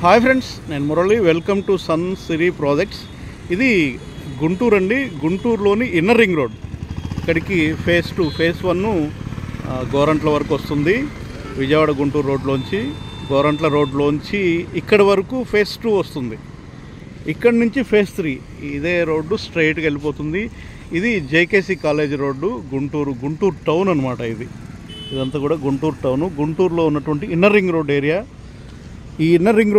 Hi friends, నేను Murali. Welcome to Sun Siri projects. ఇది గుంటూరు అండి. గుంటూరులోని ఇన్నర్ రింగ్ రోడ్. ఇక్కడికి ఫేజ్ 2 ఫేజ్ 1 గోరంట్ల వరకు వస్తుంది. విజయవాడ గుంటూరు రోడ్లోంచి గోరంట్ల రోడ్లోంచి ఇక్కడ వరకు ఫేజ్ 2 వస్తుంది. ఇక్కడ నుంచి ఫేజ్ 3 ఇదే రోడ్డు స్ట్రైట్గా వెళ్ళిపోతుంది. ఇది JKC college road, Guntur town అనమాట. ఇదంతా కూడా గుంటూరు టౌను. గుంటూరులో ఉన్నటువంటి ఇన్నర్ రింగ్ రోడ్ ఏరియా. ఈ ఇన్నర్ రింగ్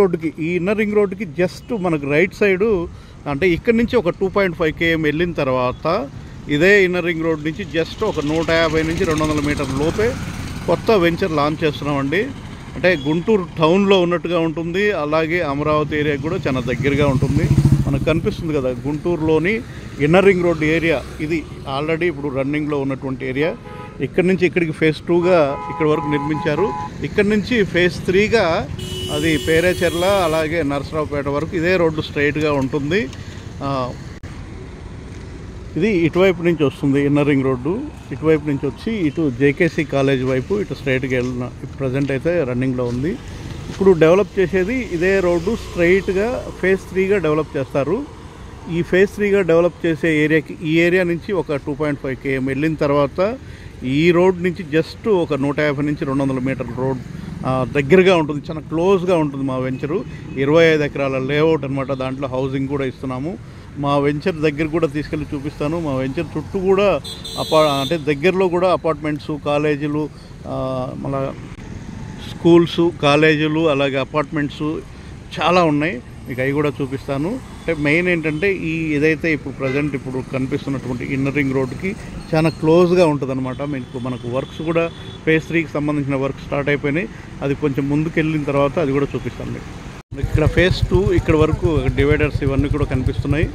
రోడ్డుకి జస్ట్ మనకు రైట్ సైడు, అంటే ఇక్కడ నుంచి ఒక 2.5 km వెళ్ళిన తర్వాత ఇదే ఇన్నర్ రింగ్ రోడ్ నుంచి జస్ట్ ఒక 150 నుంచి 200 మీటర్ల లోపే కొత్త వెంచర్ లాంచ్ చేస్తున్నామండి. అంటే గుంటూరు టౌన్లో ఉన్నట్టుగా ఉంటుంది, అలాగే అమరావతి ఏరియాకి కూడా చాలా దగ్గరగా ఉంటుంది. మనకు కనిపిస్తుంది కదా గుంటూరులోని ఇన్నర్ రింగ్ రోడ్ ఏరియా. ఇది ఆల్రెడీ ఇప్పుడు రన్నింగ్లో ఉన్నటువంటి ఏరియా. ఇక్కడ నుంచి ఇక్కడికి ఫేజ్ 2గా ఇక్కడ వరకు నిర్మించారు. ఇక్కడ నుంచి ఫేజ్ 3గా అది పేరేచెర్ల అలాగే నరసరావుపేట వరకు ఇదే రోడ్డు స్ట్రైట్గా ఉంటుంది. ఇది ఇటువైపు నుంచి వస్తుంది ఇన్నర్ రింగ్ రోడ్డు. ఇటువైపు నుంచి వచ్చి ఇటు జేకేసీ కాలేజ్ వైపు ఇటు స్ట్రైట్గా వెళ్ళిన ప్రజెంట్ అయితే రన్నింగ్లో ఉంది. ఇప్పుడు డెవలప్ చేసేది ఇదే రోడ్డు స్ట్రైట్గా ఫేజ్ 3గా డెవలప్ చేస్తారు. ఈ ఫేజ్ 3గా డెవలప్ చేసే ఏరియాకి ఈ ఏరియా నుంచి ఒక 2.5 km వెళ్ళిన తర్వాత ఈ రోడ్ నుంచి జస్ట్ ఒక 150 నుంచి 200 మీటర్ల రోడ్ దగ్గరగా ఉంటుంది. చాలా క్లోజ్గా ఉంటుంది మా వెంచరు. 25 ఎకరాల లేఅవుట్ అనమాట. దాంట్లో హౌసింగ్ కూడా ఇస్తున్నాము. మా వెంచర్ దగ్గర కూడా తీసుకెళ్ళి చూపిస్తాను. మా వెంచర్ చుట్టూ కూడా అంటే దగ్గరలో కూడా అపార్ట్మెంట్స్, కాలేజీలు, మళ్ళా స్కూల్స్, కాలేజీలు, అలాగే అపార్ట్మెంట్స్ చాలా ఉన్నాయి. మీకు అవి కూడా చూపిస్తాను. అంటే మెయిన్ ఏంటంటే ఏదైతే ఇప్పుడు కనిపిస్తున్నటువంటి ఇన్నర్ రింగ్ రోడ్డుకి చాలా క్లోజ్గా ఉంటుంది అనమాట. మనకు వర్క్స్ కూడా ఫేజ్ 3కి సంబంధించిన వర్క్ స్టార్ట్ అయిపోయినాయి. అది కొంచెం ముందుకు వెళ్ళిన తర్వాత అది కూడా చూపిస్తాను మీకు. ఇక్కడ ఫేజ్ 2 ఇక్కడ వరకు డివైడర్స్ ఇవన్నీ కూడా కనిపిస్తున్నాయి.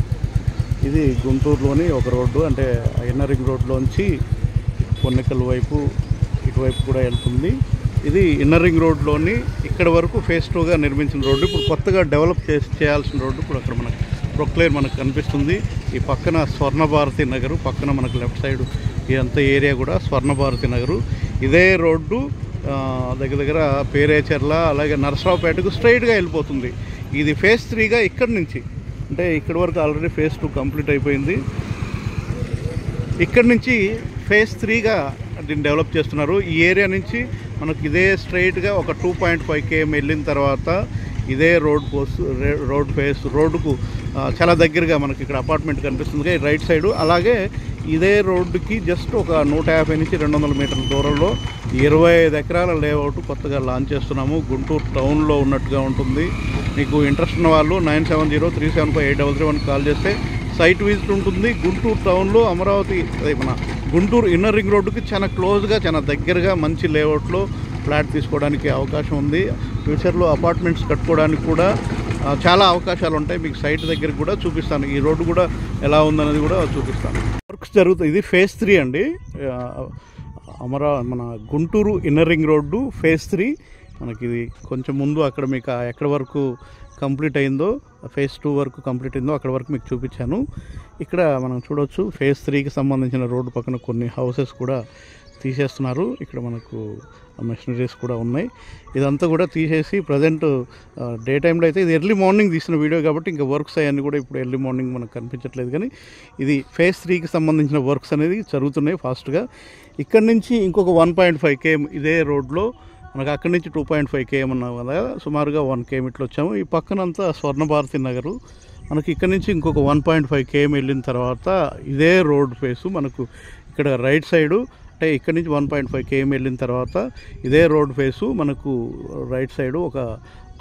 ఇది గుంటూరులోని ఒక రోడ్డు, అంటే ఇన్నర్ రింగ్ రోడ్లోంచి పొన్నెకల్ వైపు ఇటువైపు కూడా వెళ్తుంది. ఇది ఇన్నర్ రింగ్ రోడ్లోని ఇక్కడ వరకు ఫేజ్ 2గా నిర్మించిన రోడ్డు. ఇప్పుడు కొత్తగా డెవలప్ చేయాల్సిన రోడ్డు ఇప్పుడు అక్కడ మనకు ప్రొక్లేర్ మనకు కనిపిస్తుంది. ఈ పక్కన స్వర్ణభారతి నగరు, పక్కన మనకు లెఫ్ట్ సైడ్ ఇదంతా ఏరియా కూడా స్వర్ణభారతి నగరు. ఇదే రోడ్డు దగ్గర పేరేచెర్ల అలాగే నరసరావుపేటకు స్ట్రైట్గా వెళ్ళిపోతుంది. ఇది ఫేజ్ 3గా ఇక్కడ నుంచి, అంటే ఇక్కడ వరకు ఆల్రెడీ ఫేజ్ 2 కంప్లీట్ అయిపోయింది. ఇక్కడ నుంచి ఫేజ్ 3గా దీన్ని డెవలప్ చేస్తున్నారు. ఈ ఏరియా నుంచి మనకు ఇదే స్ట్రైట్గా ఒక 2.5 km వెళ్ళిన తర్వాత ఇదే రోడ్డుకు చాలా దగ్గరగా మనకి ఇక్కడ అపార్ట్మెంట్ కనిపిస్తుంది రైట్ సైడు. అలాగే ఇదే రోడ్డుకి జస్ట్ ఒక 150 నుంచి 200 మీటర్ల దూరంలో 25 ఎకరాల లేఅవుట్ కొత్తగా లాంచ్ చేస్తున్నాము. గుంటూరు టౌన్లో ఉన్నట్టుగా ఉంటుంది. మీకు ఇంట్రెస్ట్ ఉన్న వాళ్ళు 9703758331 కాల్ చేస్తే సైట్ విజిట్ ఉంటుంది. గుంటూరు టౌన్లో అమరావతి మన గుంటూరు ఇన్నర్ రింగ్ రోడ్డుకి చాలా క్లోజ్గా, చాలా దగ్గరగా మంచి లేఅవుట్లో ఫ్లాట్ తీసుకోవడానికి అవకాశం ఉంది. ఫ్యూచర్లో అపార్ట్మెంట్స్ కట్టుకోవడానికి కూడా చాలా అవకాశాలు ఉంటాయి. మీకు సైట్ దగ్గర కూడా చూపిస్తాను. ఈ రోడ్డు కూడా ఎలా ఉందనేది కూడా చూపిస్తాను. వర్క్స్ జరుగుతాయి. ఇది ఫేజ్ 3 అండి. మన Guntur inner ring road phase 3. మనకి ఇది కొంచెం ముందు అక్కడ మీకు ఎక్కడ వరకు కంప్లీట్ అయిందో, ఫేజ్ 2 వరకు కంప్లీట్ అయిందో అక్కడ వరకు మీకు చూపించాను. ఇక్కడ మనం చూడవచ్చు ఫేజ్ 3కి సంబంధించిన రోడ్డు పక్కన కొన్ని హౌసెస్ కూడా తీసేస్తున్నారు. ఇక్కడ మనకు మెషినరీస్ కూడా ఉన్నాయి. ఇదంతా కూడా తీసేసి ప్రజెంట్ డే టైంలో అయితే ఇది ఎర్లీ మార్నింగ్ తీసిన వీడియో కాబట్టి ఇంకా వర్క్స్ అవన్నీ కూడా ఇప్పుడు ఎర్లీ మార్నింగ్ మనకు కనిపించట్లేదు. కానీ ఇది ఫేజ్ 3కి సంబంధించిన వర్క్స్ అనేది జరుగుతున్నాయి ఫాస్ట్గా. ఇక్కడ నుంచి ఇంకొక 1.5 km ఇదే రోడ్లో మనకు అక్కడి నుంచి 2.5 km అన్నాం కదా, సుమారుగా 1 km ఇట్లా వచ్చాము. ఈ పక్కనంతా స్వర్ణభారతి నగరు. మనకి ఇక్కడ నుంచి ఇంకొక 1.5 km వెళ్ళిన తర్వాత ఇదే రోడ్ ఫేసు మనకు ఇక్కడ రైట్ సైడు, అంటే ఇక్కడ నుంచి 1.5 km వెళ్ళిన తర్వాత ఇదే రోడ్ ఫేసు మనకు రైట్ సైడు ఒక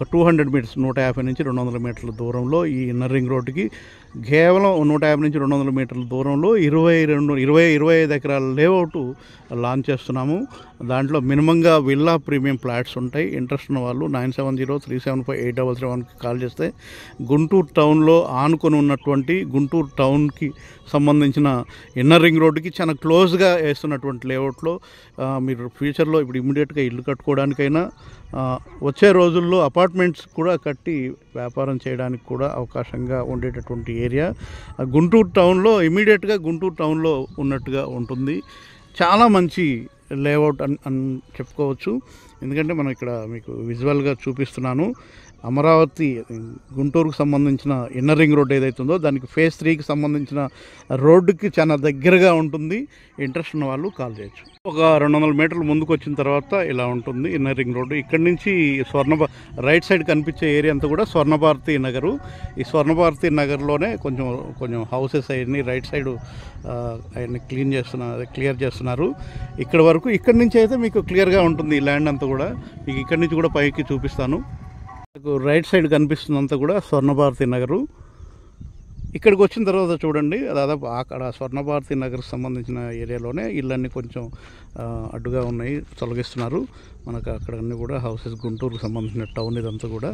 200 మీటర్స్ 150 నుంచి 200 మీటర్ల దూరంలో ఈ ఇన్నర్ రింగ్ రోడ్డుకి కేవలం 150 నుంచి 200 మీటర్ల దూరంలో 25 ఎకరాల లేఅవుట్ లాంచ్ చేస్తున్నాము. దాంట్లో మినిమంగా విల్లా ప్రీమియం ఫ్లాట్స్ ఉంటాయి. ఇంట్రెస్ట్ ఉన్న వాళ్ళు 9703758331కి కాల్ చేస్తే గుంటూరు టౌన్లో ఆనుకొని ఉన్నటువంటి గుంటూరు టౌన్కి సంబంధించిన ఇన్నర్ రింగ్ రోడ్డుకి చాలా క్లోజ్గా వేస్తున్నటువంటి లేఅవుట్లో మీరు ఫ్యూచర్లో ఇప్పుడు ఇమ్మీడియట్గా ఇల్లు కట్టుకోవడానికైనా వచ్చే రోజుల్లో అపార్ట్మెంట్స్ కూడా కట్టి వ్యాపారం చేయడానికి కూడా అవకాశంగా ఉండేటటువంటి ఏరియా గుంటూరు టౌన్లో, ఇమీడియట్గా గుంటూరు టౌన్లో ఉన్నట్టుగా ఉంటుంది. చాలా మంచి లేఅవుట్ అని చెప్పుకోవచ్చు. ఎందుకంటే మనం ఇక్కడ మీకు విజువల్గా చూపిస్తున్నాను. అమరావతి గుంటూరుకు సంబంధించిన ఇన్నర్ రింగ్ రోడ్ ఏదైతే ఉందో దానికి ఫేజ్ 3కి సంబంధించిన రోడ్డుకి చాలా దగ్గరగా ఉంటుంది. ఇంట్రెస్ట్ ఉన్న వాళ్ళు కాల్ చేయొచ్చు. ఒక 200 మీటర్లు ముందుకు వచ్చిన తర్వాత ఇలా ఉంటుంది ఇన్నర్ రింగ్ రోడ్డు. ఇక్కడి నుంచి రైట్ సైడ్ కనిపించే ఏరియా అంతా కూడా స్వర్ణభారతి నగరు. ఈ స్వర్ణభారతి నగర్లోనే కొంచెం హౌసెస్ అవన్నీ రైట్ సైడ్ అవన్నీ క్లియర్ చేస్తున్నారు. ఇక్కడ వరకు ఇక్కడి నుంచి అయితే మీకు క్లియర్గా ఉంటుంది ఈ ల్యాండ్ అంతా కూడా. మీకు ఇక్కడి నుంచి కూడా పైకి చూపిస్తాను. నాకు రైట్ సైడ్ కనిపిస్తుందంతా కూడా స్వర్ణభారతి నగరు. ఇక్కడికి వచ్చిన తర్వాత చూడండి, దాదాపు అక్కడ స్వర్ణభారతి నగర్కి సంబంధించిన ఏరియాలోనే ఇళ్ళన్నీ కొంచెం అడ్డుగా ఉన్నాయి, తొలగిస్తున్నారు. మనకు అక్కడ అన్నీ కూడా హౌసెస్, గుంటూరుకు సంబంధించిన టౌన్ ఇదంతా కూడా.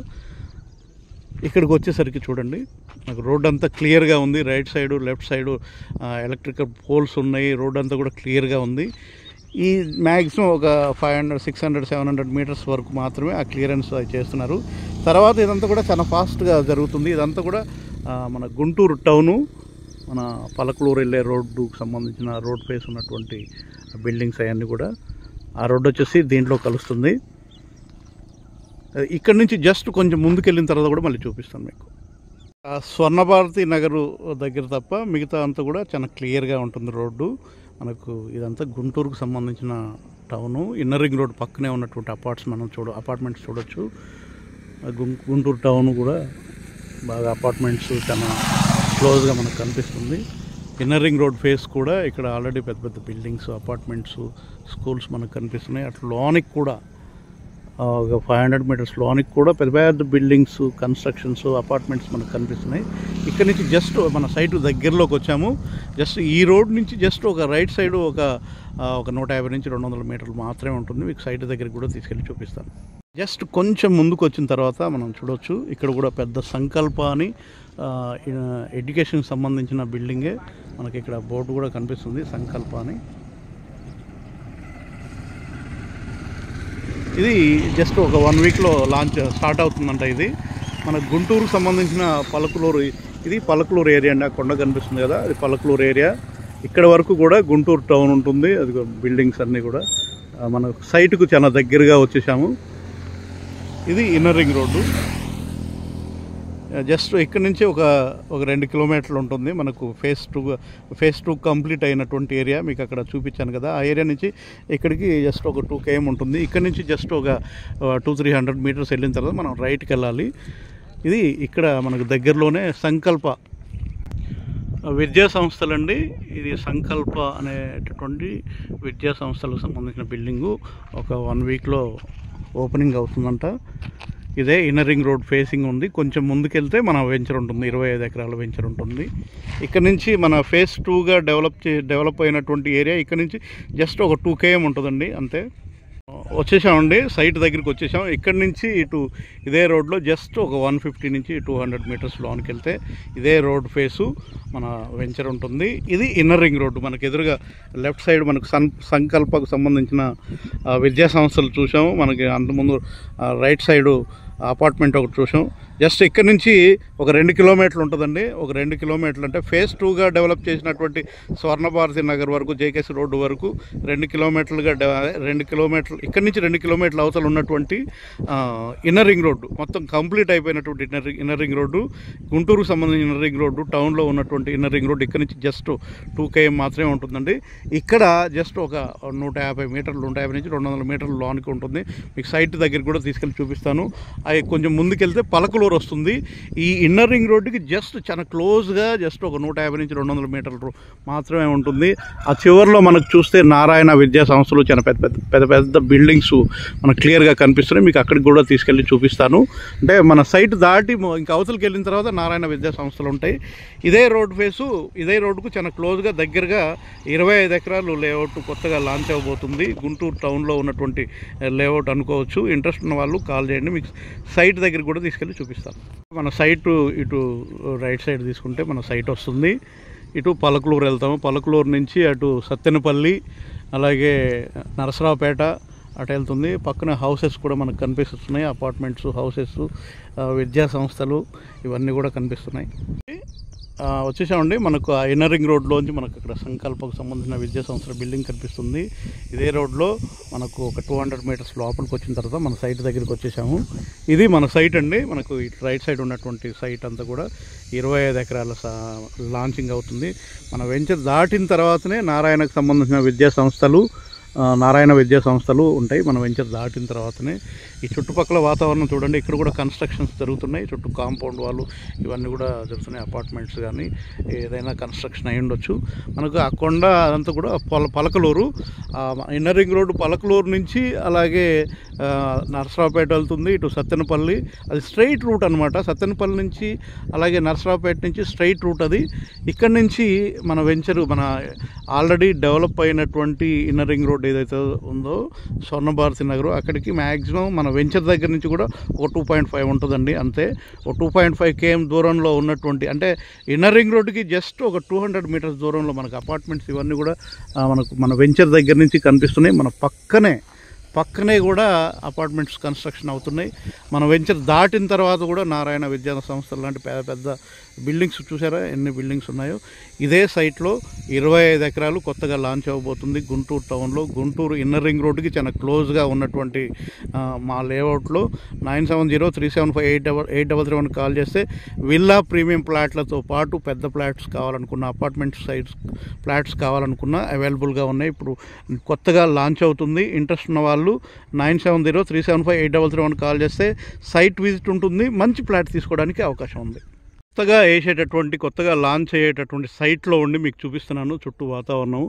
ఇక్కడికి వచ్చేసరికి చూడండి, నాకు రోడ్ అంతా క్లియర్గా ఉంది. Right side, left side electrical poles ఉన్నాయి. రోడ్ అంతా కూడా క్లియర్గా ఉంది. ఈ మ్యాక్సిమం ఒక 500, 600, 700 మీటర్స్ వరకు మాత్రమే ఆ క్లియరెన్స్ చేస్తున్నారు. తర్వాత ఇదంతా కూడా చాలా ఫాస్ట్గా జరుగుతుంది. ఇదంతా కూడా మన గుంటూరు టౌను, మన పలకలూరు వెళ్ళే రోడ్డుకు సంబంధించిన రోడ్ ఫేస్ ఉన్నటువంటి బిల్డింగ్స్ అవన్నీ కూడా. ఆ రోడ్డు వచ్చేసి దీంట్లో కలుస్తుంది. ఇక్కడ నుంచి జస్ట్ కొంచెం ముందుకెళ్ళిన తర్వాత కూడా మళ్ళీ చూపిస్తాను మీకు. స్వర్ణభారతి నగరు దగ్గర తప్ప మిగతా అంతా కూడా చాలా క్లియర్గా ఉంటుంది రోడ్డు. మనకు ఇదంతా గుంటూరుకు సంబంధించిన టౌను. ఇన్నర్ రింగ్ రోడ్ పక్కనే ఉన్నటువంటి అపార్ట్మెంట్స్ చూడొచ్చు. గుంటూరు టౌన్ కూడా బాగా అపార్ట్మెంట్స్ చాలా క్లోజ్గా మనకు కనిపిస్తుంది. ఇన్నర్ రింగ్ రోడ్ ఫేస్ కూడా ఇక్కడ ఆల్రెడీ పెద్ద పెద్ద బిల్డింగ్స్, అపార్ట్మెంట్స్, స్కూల్స్ మనకు కనిపిస్తున్నాయి. అట్లా లోనికి కూడా ఒక 500 మీటర్స్ లోనికి కూడా పెద్ద పెద్ద బిల్డింగ్స్, కన్స్ట్రక్షన్స్, అపార్ట్మెంట్స్ మనకు కనిపిస్తున్నాయి. ఇక్కడ నుంచి జస్ట్ మన సైట్ దగ్గరలోకి వచ్చాము. జస్ట్ ఈ రోడ్ నుంచి జస్ట్ ఒక రైట్ సైడ్ ఒక 150 నుంచి 200 మీటర్లు మాత్రమే ఉంటుంది. మీకు సైట్ దగ్గరికి కూడా తీసుకెళ్ళి చూపిస్తాను. జస్ట్ కొంచెం ముందుకు వచ్చిన తర్వాత మనం చూడవచ్చు, ఇక్కడ కూడా పెద్ద సంకల్ప అని ఎడ్యుకేషన్కి సంబంధించిన బిల్డింగే. మనకి ఇక్కడ బోర్డు కూడా కనిపిస్తుంది, సంకల్ప అని. ఇది జస్ట్ ఒక 1 వీక్లో స్టార్ట్ అవుతుందంట. ఇది మన గుంటూరుకు సంబంధించిన పలకలూరు. ఇది పలకలూరు ఏరియా అండి. ఆ కొండ కనిపిస్తుంది కదా, అది పలకలూరు ఏరియా. ఇక్కడ వరకు కూడా గుంటూరు టౌన్ ఉంటుంది. అది బిల్డింగ్స్ అన్నీ కూడా మన సైట్కు చాలా దగ్గరగా వచ్చేసాము. ఇది ఇన్నర్ రింగ్ రోడ్డు. జస్ట్ ఇక్కడ నుంచి ఒక 2 కిలోమీటర్లు ఉంటుంది. మనకు ఫేజ్ 2 కంప్లీట్ అయినటువంటి ఏరియా మీకు అక్కడ చూపించాను కదా. ఆ ఏరియా నుంచి ఇక్కడికి జస్ట్ ఒక 2 km ఉంటుంది. ఇక్కడ నుంచి జస్ట్ ఒక 200-300 మీటర్స్ వెళ్ళిన తర్వాత మనం రైట్కి వెళ్ళాలి. ఇది ఇక్కడ మనకు దగ్గరలోనే సంకల్ప విద్యా సంస్థలండి. ఇది సంకల్ప అనేటటువంటి విద్యా సంస్థలకు సంబంధించిన బిల్డింగు. ఒక 1 వీక్లో ఓపెనింగ్ అవుతుందంట. ఇదే ఇన్నర్ రింగ్ రోడ్ ఫేసింగ్ ఉంది. కొంచెం ముందుకెళ్తే మన వెంచర్ ఉంటుంది, 25 ఎకరాల వెంచర్ ఉంటుంది. ఇక్కడ నుంచి మన ఫేజ్ 2గా డెవలప్ అయినటువంటి ఏరియా ఇక్కడ నుంచి జస్ట్ ఒక 2 km ఉంటుందండి, అంతే. వచ్చేసామండి, సైట్ దగ్గరికి వచ్చేసాం. ఇక్కడ నుంచి ఇటు ఇదే రోడ్లో జస్ట్ ఒక 150 నుంచి 200 మీటర్స్ లోనికి వెళ్తే ఇదే రోడ్ ఫేసు మన వెంచర్ ఉంటుంది. ఇది ఇన్నర్ రింగ్ రోడ్డు. మనకు ఎదురుగా లెఫ్ట్ సైడ్ మనకు సంకల్పకు సంబంధించిన విద్యా సంస్థలు చూసాము. మనకి అంతకుముందు రైట్ సైడు అపార్ట్మెంట్ ఒకటి చూసాం. జస్ట్ ఇక్కడ నుంచి ఒక 2 కిలోమీటర్లు ఉంటుందండి. ఒక 2 కిలోమీటర్లు అంటే ఫేజ్ 2గా డెవలప్ చేసినటువంటి స్వర్ణభారతి నగర్ వరకు, జేకేసీ రోడ్డు వరకు 2 కిలోమీటర్లుగా 2 కిలోమీటర్లు ఇక్కడ నుంచి 2 కిలోమీటర్ల అవతల ఉన్నటువంటి ఇన్నర్ రింగ్ రోడ్డు మొత్తం కంప్లీట్ అయిపోయినటువంటి ఇన్నర్ రింగ్ రోడ్డు. గుంటూరుకు సంబంధించిన ఇన్నర్ రింగ్ రోడ్డు, టౌన్లో ఉన్నటువంటి ఇన్నర్ రింగ్ రోడ్డు ఇక్కడ నుంచి జస్ట్ 2 km మాత్రమే ఉంటుందండి. ఇక్కడ జస్ట్ ఒక 150 మీటర్లు, 150 నుంచి 200 మీటర్లు లోనికి ఉంటుంది. మీకు సైట్ దగ్గరికి కూడా తీసుకెళ్ళి చూపిస్తాను. అవి కొంచెం ముందుకెళ్తే పలకలూరు వస్తుంది. ఈ ఇన్నర్ రింగ్ రోడ్డుకి జస్ట్ చాలా క్లోజ్గా జస్ట్ ఒక 150 నుంచి 200 మీటర్లు మాత్రమే ఉంటుంది. ఆ చివరిలో మనకు చూస్తే నారాయణ విద్యా సంస్థలు, చాలా పెద్ద పెద్ద బిల్డింగ్స్ మనకు క్లియర్గా కనిపిస్తున్నాయి. మీకు అక్కడికి కూడా తీసుకెళ్ళి చూపిస్తాను. అంటే మన సైట్ దాటి ఇంకా అవతలకి వెళ్ళిన తర్వాత నారాయణ విద్యా సంస్థలు ఉంటాయి. ఇదే రోడ్ ఫేసు, ఇదే రోడ్డుకు చాలా క్లోజ్గా దగ్గరగా 25 ఎకరాలు లేఅవుట్ కొత్తగా లాంచ్ అవ్వబోతుంది. గుంటూరు టౌన్లో ఉన్నటువంటి లేఅవుట్ అనుకోవచ్చు. ఇంట్రెస్ట్ ఉన్న వాళ్ళు కాల్ చేయండి, మీకు సైట్ దగ్గరికి కూడా తీసుకెళ్ళి చూపిస్తాను. మన సైట్ ఇటు రైట్ సైడ్ తీసుకుంటే మన సైట్ వస్తుంది. ఇటు పలకలూరు వెళ్తాము. పలకలూరు నుంచి అటు సత్తెనపల్లి, అలాగే నరసరావుపేట అటు వెళ్తుంది. పక్కన హౌసెస్ కూడా మనకు కనిపిస్తున్నాయి. అపార్ట్మెంట్స్, హౌసెస్, విద్యా సంస్థలు ఇవన్నీ కూడా కనిపిస్తున్నాయి. వచ్చేసామండి. మనకు ఆ ఇన్నర్ రింగ్ రోడ్లోంచి మనకు అక్కడ సంకల్పకు సంబంధించిన విద్యా సంస్థల బిల్డింగ్ కనిపిస్తుంది. ఇదే రోడ్లో మనకు ఒక 200 మీటర్స్ లోపలికి వచ్చిన తర్వాత మన సైట్ దగ్గరికి వచ్చేసాము. ఇది మన సైట్ అండి. మనకు ఇటు రైట్ సైడ్ ఉన్నటువంటి సైట్ అంతా కూడా 25 ఎకరాల లాంచింగ్ అవుతుంది. మన వెంచర్ దాటిన తర్వాతనే నారాయణకు సంబంధించిన విద్యా సంస్థలు నారాయణ విద్యా సంస్థలు ఉంటాయి. మన వెంచర్ దాటిన తర్వాతనే ఈ చుట్టుపక్కల వాతావరణం చూడండి. ఇక్కడ కూడా కన్స్ట్రక్షన్స్ జరుగుతున్నాయి. చుట్టూ కాంపౌండ్ వాళ్ళు ఇవన్నీ కూడా జరుగుతున్నాయి. అపార్ట్మెంట్స్ కానీ ఏదైనా కన్స్ట్రక్షన్ అయి ఉండొచ్చు. మనకు ఆ కొండ అదంతా కూడా Palakaluru, inner ring road Palakaluru నుంచి అలాగే నరసరావుపేట వెళ్తుంది. ఇటు సత్తెనపల్లి, అది స్ట్రైట్ రూట్ అనమాట. సత్తెనపల్లి నుంచి అలాగే నరసరావుపేట నుంచి స్ట్రైట్ రూట్ అది. ఇక్కడి నుంచి మన వెంచరు మన ఆల్రెడీ డెవలప్ అయినటువంటి ఇన్నర్ రింగ్ రోడ్ ఏదైతే ఉందో స్వర్ణభారతి నగరు, అక్కడికి మ్యాక్సిమం మన వెంచర్ దగ్గర నుంచి కూడా ఒక 2.5 ఉంటుందండి. అంతే, ఒక 2.5 km దూరంలో ఉన్నటువంటి, అంటే ఇన్నర్ రింగ్ రోడ్డుకి జస్ట్ ఒక 200 మీటర్స్ దూరంలో మనకు అపార్ట్మెంట్స్ ఇవన్నీ కూడా మనకు మన వెంచర్ దగ్గర నుంచి కనిపిస్తున్నాయి. మన పక్కనే కూడా అపార్ట్మెంట్స్ కన్స్ట్రక్షన్ అవుతున్నాయి. మన వెంచర్ దాటిన తర్వాత కూడా నారాయణ విద్యా సంస్థలు లాంటి పెద్ద పెద్ద బిల్డింగ్స్ చూసారా ఎన్ని బిల్డింగ్స్ ఉన్నాయో. ఇదే సైట్లో 25 ఎకరాలు కొత్తగా లాంచ్ అవ్వబోతుంది గుంటూరు టౌన్లో. గుంటూరు ఇన్నర్ రింగ్ రోడ్డుకి చాలా క్లోజ్గా ఉన్నటువంటి మా లేఅవుట్లో 9703758833 కాల్ చేస్తే విల్లా ప్రీమియం ప్లాట్లతో పాటు పెద్ద ఫ్లాట్స్ కావాలనుకున్న, అపార్ట్మెంట్ సైట్స్ ఫ్లాట్స్ కావాలనుకున్న అవైలబుల్గా ఉన్నాయి. ఇప్పుడు కొత్తగా లాంచ్ అవుతుంది. ఇంట్రెస్ట్ ఉన్న వాళ్ళు 9703758833 కాల్ చేస్తే సైట్ విజిట్ ఉంటుంది. మంచి ఫ్లాట్ తీసుకోవడానికి అవకాశం ఉంది. కొత్తగా లాంచ్ అయ్యేటటువంటి సైట్లో ఉండి మీకు చూపిస్తున్నాను చుట్టూ వాతావరణం.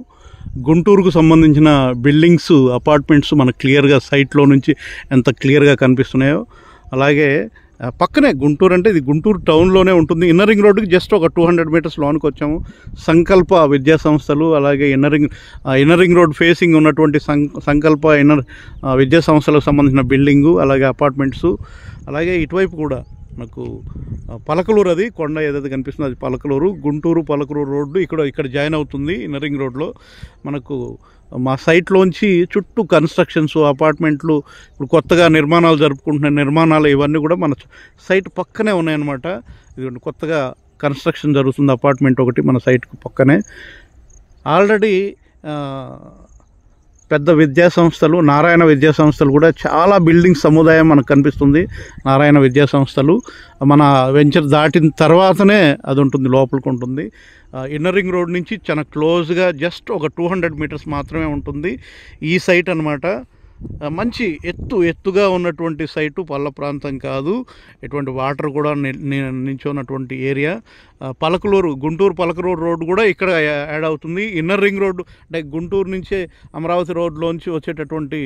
గుంటూరుకు సంబంధించిన బిల్డింగ్స్, అపార్ట్మెంట్స్ మనకు క్లియర్గా సైట్లో నుంచి ఎంత క్లియర్గా కనిపిస్తున్నాయో. అలాగే పక్కనే గుంటూరు, అంటే ఇది గుంటూరు టౌన్లోనే ఉంటుంది. ఇన్నర్ రింగ్ రోడ్డుకి జస్ట్ ఒక 200 మీటర్స్ లోనికి వచ్చాము. సంకల్ప విద్యా సంస్థలు, అలాగే ఇన్నర్ రింగ్ రోడ్ ఫేసింగ్ ఉన్నటువంటి సంకల్ప ఇన్నర్ విద్యా సంస్థలకు సంబంధించిన బిల్డింగు, అలాగే అపార్ట్మెంట్స్. అలాగే ఇటువైపు కూడా మనకు పలకలూరు, అది కొండ ఏదైతే కనిపిస్తుందో అది పలకలూరు. గుంటూరు పలకలూరు రోడ్డు ఇక్కడ జాయిన్ అవుతుంది ఇన్నర్ రింగ్ రోడ్లో. మనకు మా సైట్లోంచి చుట్టూ కన్స్ట్రక్షన్స్, అపార్ట్మెంట్లు, ఇప్పుడు కొత్తగా నిర్మాణాలు జరుపుకుంటున్న నిర్మాణాలు ఇవన్నీ కూడా మన సైట్ పక్కనే ఉన్నాయన్నమాట. ఇది కొత్తగా కన్స్ట్రక్షన్ జరుగుతుంది అపార్ట్మెంట్ ఒకటి మన సైట్కు పక్కనే. ఆల్రెడీ పెద్ద విద్యా సంస్థలు, నారాయణ విద్యా సంస్థలు కూడా చాలా బిల్డింగ్ సముదాయం మనకు కనిపిస్తుంది. నారాయణ విద్యా సంస్థలు మన వెంచర్ దాటిన తర్వాతనే అది ఉంటుంది, లోపలికి ఉంటుంది. ఇన్నర్ రింగ్ రోడ్ నుంచి చాలా క్లోజ్గా జస్ట్ ఒక 200 మీటర్స్ మాత్రమే ఉంటుంది ఈ సైట్ అనమాట. మంచి ఎత్తుగా ఉన్నటువంటి సైటు, పల్ల ప్రాంతం కాదు, ఎటువంటి వాటర్ కూడా నించున్నటువంటి ఏరియా. పలకలూరు, గుంటూరు పలకలూరు రోడ్డు కూడా ఇక్కడ యాడ్ అవుతుంది. ఇన్నర్ రింగ్ రోడ్డు అంటే గుంటూరు నుంచే అమరావతి రోడ్లోంచి వచ్చేటటువంటి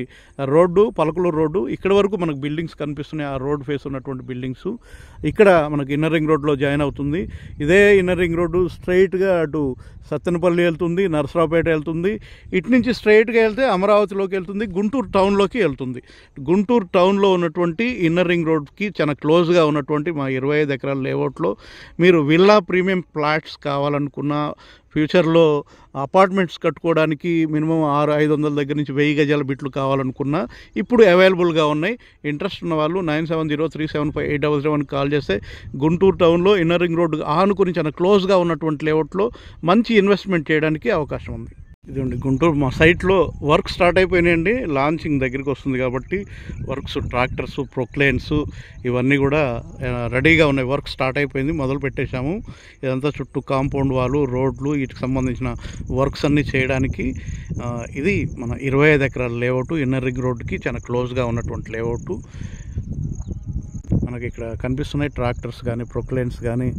రోడ్డు పలకలూరు రోడ్డు, ఇక్కడ వరకు మనకు బిల్డింగ్స్ కనిపిస్తున్నాయి. ఆ రోడ్ ఫేస్ ఉన్నటువంటి బిల్డింగ్స్ ఇక్కడ మనకు ఇన్నర్ రింగ్ రోడ్లో జాయిన్ అవుతుంది. ఇదే ఇన్నర్ రింగ్ రోడ్డు స్ట్రైట్గా అటు సత్తెనపల్లి వెళ్తుంది, నరసరావుపేట వెళ్తుంది. ఇటు నుంచి స్ట్రైట్గా వెళ్తే అమరావతిలోకి వెళ్తుంది, గుంటూరు టౌన్లోకి వెళ్తుంది. గుంటూరు టౌన్లో ఉన్నటువంటి ఇన్నర్ రింగ్ రోడ్కి చాలా క్లోజ్గా ఉన్నటువంటి మా 25 ఎకరాల లేఅవుట్లో మీరు విల్లా ప్రీమియం ఫ్లాట్స్ కావాలనుకున్న, ఫ్యూచర్లో అపార్ట్మెంట్స్ కట్టుకోవడానికి మినిమం 600-500 దగ్గర నుంచి 1000 గజాల బిట్లు కావాలనుకున్నా ఇప్పుడు అవైలబుల్గా ఉన్నాయి. ఇంట్రెస్ట్ ఉన్న వాళ్ళు 9703758833 కాల్ చేస్తే గుంటూరు టౌన్లో ఇన్నర్ రింగ్ రోడ్డు ఆనుకుని చాలా క్లోజ్గా ఉన్నటువంటి లేఅవుట్లో మంచి ఇన్వెస్ట్మెంట్ చేయడానికి అవకాశం ఉంది. ఇదండి గుంటూరు మా సైట్లో వర్క్ స్టార్ట్ అయిపోయినాయండి. లాంచింగ్ దగ్గరికి వస్తుంది కాబట్టి వర్క్స్, ట్రాక్టర్స్, ప్రొక్లైన్స్ ఇవన్నీ కూడా రెడీగా ఉన్నాయి. వర్క్ స్టార్ట్ అయిపోయింది, మొదలు పెట్టేశాము. ఇదంతా చుట్టూ కాంపౌండ్ వాళ్ళు, రోడ్లు, వీటికి సంబంధించిన వర్క్స్ అన్నీ చేయడానికి. ఇది మన 25 ఎకరాల లేఅవుట్, ఇన్నర్ రింగ్ రోడ్డుకి చాలా క్లోజ్గా ఉన్నటువంటి లేఅవుట్. మనకి ఇక్కడ కనిపిస్తున్నాయి ట్రాక్టర్స్ కానీ, ప్రొక్లైన్స్ కానీ,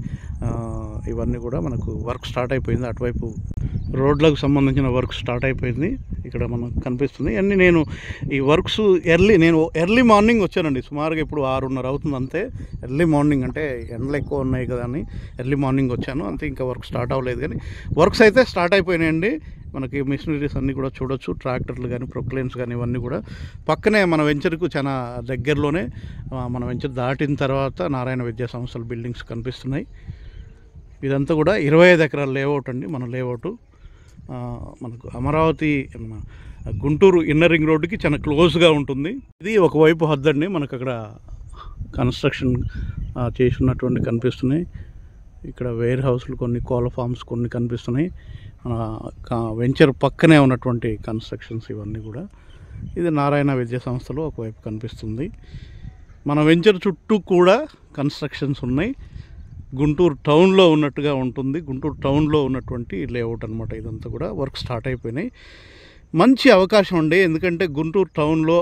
ఇవన్నీ కూడా మనకు వర్క్ స్టార్ట్ అయిపోయింది. అటువైపు రోడ్లకు సంబంధించిన వర్క్ స్టార్ట్ అయిపోయింది. ఇక్కడ మనకు కనిపిస్తుంది అన్నీ. నేను ఈ వర్క్స్ ఎర్లీ మార్నింగ్ వచ్చానండి. సుమారుగా ఇప్పుడు 6:30 అవుతుంది అంతే. ఎర్లీ మార్నింగ్ అంటే ఎండలు ఎక్కువ ఉన్నాయి కదా అని ఎర్లీ మార్నింగ్ వచ్చాను అంతే. ఇంకా వర్క్ స్టార్ట్ అవ్వలేదు కానీ వర్క్స్ అయితే స్టార్ట్ అయిపోయినాయండి. మనకి మిషనరీస్ అన్నీ కూడా చూడొచ్చు, ట్రాక్టర్లు కానీ, ప్రొక్లైన్స్ కానీ ఇవన్నీ కూడా పక్కనే మన వెంచర్కు చాలా దగ్గరలోనే. మన వెంచర్ దాటిన తర్వాత నారాయణ విద్యా సంస్థల బిల్డింగ్స్ కనిపిస్తున్నాయి. ఇదంతా కూడా 25 ఎకరాల లేఅవుట్ అండి మన లేఅవుట్. మనకు అమరావతి గుంటూరు ఇన్నర్ రింగ్ రోడ్డుకి చాలా క్లోజ్గా ఉంటుంది. ఇది ఒకవైపు హద్దండి. మనకు అక్కడ కన్స్ట్రక్షన్ చేసినటువంటి కనిపిస్తున్నాయి. ఇక్కడ వేర్ హౌస్లు కొన్ని, కోళ్ళ ఫార్మ్స్ కొన్ని కనిపిస్తున్నాయి. వెంచర్ పక్కనే ఉన్నటువంటి కన్స్ట్రక్షన్స్ ఇవన్నీ కూడా. ఇది నారాయణ విద్యా సంస్థలో ఒకవైపు కనిపిస్తుంది. మన వెంచర్ చుట్టూ కూడా కన్స్ట్రక్షన్స్ ఉన్నాయి. గుంటూరు టౌన్లో ఉన్నట్టుగా ఉంటుంది. గుంటూరు టౌన్లో ఉన్నటువంటి లేఅవుట్ అనమాట. ఇదంతా కూడా వర్క్ స్టార్ట్ అయిపోయినాయి. మంచి అవకాశం అండి. ఎందుకంటే గుంటూరు టౌన్లో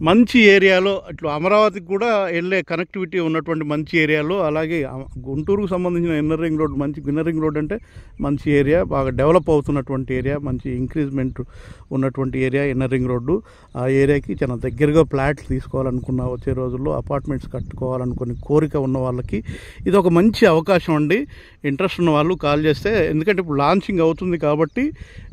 మంచి ఏరియాలో, అట్లా అమరావతికి కూడా వెళ్ళే కనెక్టివిటీ ఉన్నటువంటి మంచి ఏరియాలో, అలాగే గుంటూరుకు సంబంధించిన ఇన్నర్ రింగ్ రోడ్, మంచి ఇన్నర్ రింగ్ రోడ్ అంటే మంచి ఏరియా, బాగా డెవలప్ అవుతున్నటువంటి ఏరియా, మంచి ఇంక్రీజ్మెంట్ ఉన్నటువంటి ఏరియా ఇన్నర్ రింగ్ రోడ్డు. ఆ ఏరియాకి చాలా దగ్గరగా ఫ్లాట్స్ తీసుకోవాలనుకున్న, వచ్చే రోజుల్లో అపార్ట్మెంట్స్ కట్టుకోవాలనుకుని కోరిక ఉన్న వాళ్ళకి ఇది ఒక మంచి అవకాశం అండి. ఇంట్రెస్ట్ ఉన్న వాళ్ళు కాల్ చేస్తే, ఎందుకంటే ఇప్పుడు లాంచింగ్ అవుతుంది కాబట్టి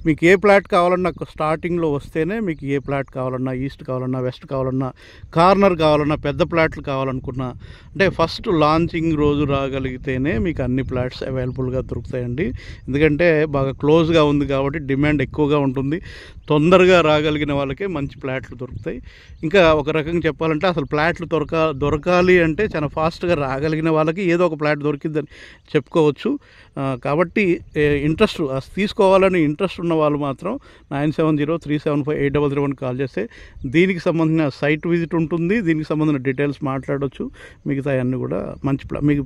మీకు ఏ ప్లాట్ కావాలన్నా స్టార్టింగ్లో వస్తేనే మీకు ఏ ప్లాట్ కావాలన్నా, ఈస్ట్ కావాలన్నా, వెస్ట్ కావాలన్నా, కార్నర్ కావాలన్నా, పెద్ద ప్లాట్లు కావాలనుకున్నా, అంటే ఫస్ట్ లాంచింగ్ రోజు రాగలిగితేనే మీకు అన్ని ప్లాట్స్ అవైలబుల్గా దొరుకుతాయండి. ఎందుకంటే బాగా క్లోజ్గా ఉంది కాబట్టి డిమాండ్ ఎక్కువగా ఉంటుంది. తొందరగా రాగలిగిన వాళ్ళకే మంచి ప్లాట్లు దొరుకుతాయి. ఇంకా ఒక రకంగా చెప్పాలంటే అసలు ప్లాట్లు దొరకాలి అంటే చాలా ఫాస్ట్గా రాగలిగిన వాళ్ళకి ఏదో ఒక ప్లాట్ దొరికిందని చెప్పుకోవచ్చు. కాబట్టి ఇంట్రెస్ట్ తీసుకోవాలని ఇంట్రెస్ట్ ఉన్న వాళ్ళు మాత్రం 9703758001 కాల్ చేస్తే దీనికి సంబంధించిన సైట్ విజిట్ ఉంటుంది. దీనికి సంబంధించిన డీటెయిల్స్ మాట్లాడవచ్చు. మిగతా అన్నీ కూడా మీకు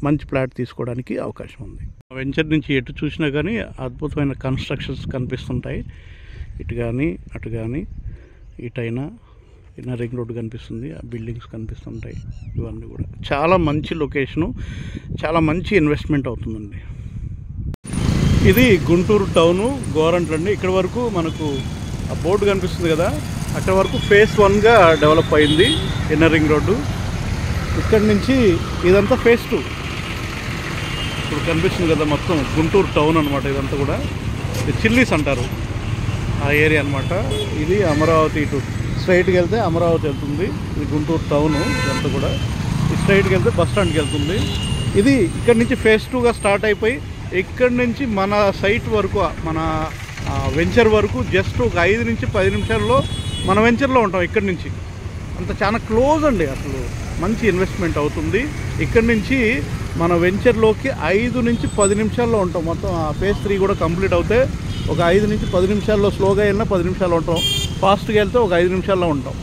మంచి ప్లాట్ తీసుకోవడానికి అవకాశం ఉంది. వెంచర్ నుంచి ఎటు చూసినా కానీ అద్భుతమైన కన్స్ట్రక్షన్స్ కనిపిస్తుంటాయి. ఇటు కానీ అటు కానీ, ఇటైనా ఇన్నర్ రింగ్ రోడ్ కనిపిస్తుంది, ఆ బిల్డింగ్స్ కనిపిస్తుంటాయి. ఇవన్నీ కూడా చాలా మంచి లొకేషను, చాలా మంచి ఇన్వెస్ట్మెంట్ అవుతుందండి. ఇది గుంటూరు టౌను గోరంట్ల అండి. ఇక్కడ వరకు మనకు ఆ బోర్డు కనిపిస్తుంది కదా, అక్కడ వరకు ఫేజ్ 1గా డెవలప్ అయింది ఇన్నర్ రింగ్ రోడ్డు. ఇక్కడి నుంచి ఇదంతా ఫేజ్ 2 ఇప్పుడు కనిపిస్తుంది కదా, మొత్తం గుంటూరు టౌన్ అనమాట. ఇదంతా కూడా చిల్లీస్ అంటారు ఆ ఏరియా అనమాట. ఇది అమరావతి, ఇటు స్ట్రైట్కి వెళ్తే అమరావతి వెళ్తుంది. ఇది గుంటూరు టౌను. ఇదంతా కూడా స్ట్రైట్కి వెళ్తే బస్ స్టాండ్కి వెళ్తుంది. ఇది ఇక్కడి నుంచి ఫేజ్ 2గా స్టార్ట్ అయిపోయి ఇక్కడి నుంచి మన సైట్ వరకు, మన వెంచర్ వరకు జస్ట్ ఒక 5 నుంచి 10 నిమిషాల్లో మన వెంచర్లో ఉంటాం. ఇక్కడి నుంచి అంత చాలా క్లోజ్ అండి. అసలు మంచి ఇన్వెస్ట్మెంట్ అవుతుంది. ఇక్కడి నుంచి మన వెంచర్లోకి 5 నుంచి 10 నిమిషాల్లో ఉంటాం. మొత్తం ఆ ఫేజ్ 3 కూడా కంప్లీట్ అవుతే ఒక 5 నుంచి 10 నిమిషాల్లో, స్లోగా వెళ్ళినా 10 నిమిషాల్లో ఉంటాం, ఫాస్ట్గా వెళ్తే ఒక 5 నిమిషాల్లో ఉంటాం.